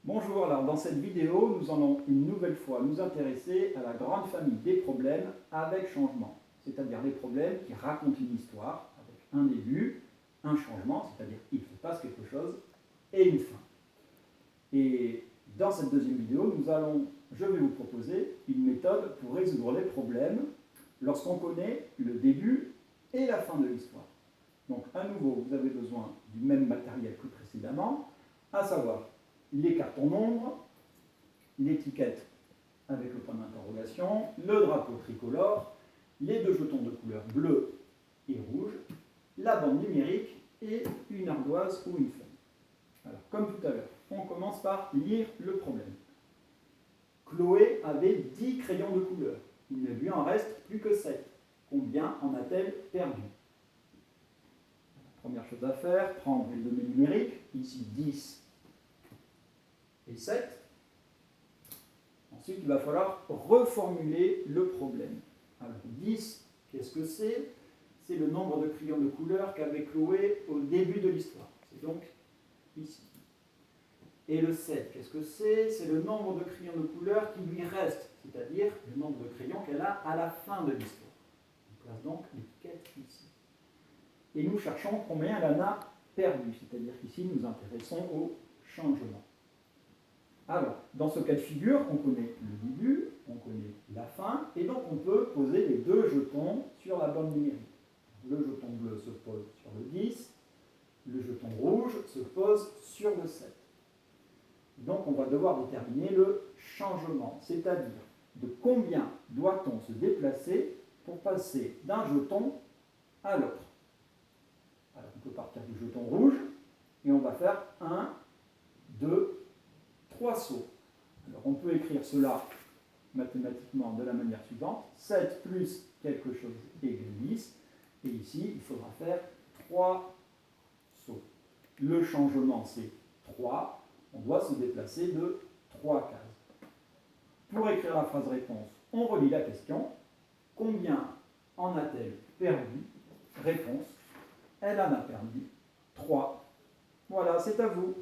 Bonjour, alors dans cette vidéo, nous allons une nouvelle fois nous intéresser à la grande famille des problèmes avec changement, c'est-à-dire les problèmes qui racontent une histoire avec un début, un changement, c'est-à-dire il se passe quelque chose, et une fin. Et dans cette deuxième vidéo, je vais vous proposer une méthode pour résoudre les problèmes lorsqu'on connaît le début et la fin de l'histoire. Donc à nouveau, vous avez besoin du même matériel que précédemment, à savoir les cartons nombres, l'étiquette avec le point d'interrogation, le drapeau tricolore, les deux jetons de couleur bleue et rouge, la bande numérique et une ardoise ou une feuille. Alors, comme tout à l'heure, on commence par lire le problème. Chloé avait 10 crayons de couleur. Il ne lui en reste plus que 7. Combien en a-t-elle perdu? Première chose à faire, prendre les données numériques, ici 10 et 7. Ensuite, il va falloir reformuler le problème. Alors, 10, qu'est-ce que c'est? C'est le nombre de crayons de couleur qu'avait Chloé au début de l'histoire. C'est donc ici. Et le 7, qu'est-ce que c'est? C'est le nombre de crayons de couleur qui lui reste, c'est-à-dire le nombre de crayons qu'elle a à la fin de l'histoire. On place donc l'étiquette ici. Et nous cherchons combien elle en a perdu, c'est-à-dire qu'ici nous nous intéressons au changement. Alors, dans ce cas de figure, on connaît le début, on connaît la fin, et donc on peut poser les deux jetons sur la bande numérique. Le jeton bleu se pose sur le 10, le jeton rouge se pose sur le 7. Donc on va devoir déterminer le changement, c'est-à-dire de combien doit-on se déplacer pour passer d'un jeton à l'autre. Alors on peut partir du jeton rouge, et on va faire 1, 2, 3 sauts. Alors on peut écrire cela mathématiquement de la manière suivante. 7 plus quelque chose égale 10. Et ici, il faudra faire 3 sauts. Le changement, c'est 3. On doit se déplacer de 3 cases. Pour écrire la phrase réponse, on relit la question. Combien en a-t-elle perdu? Réponse. Elle en a perdu 3. Voilà, c'est à vous.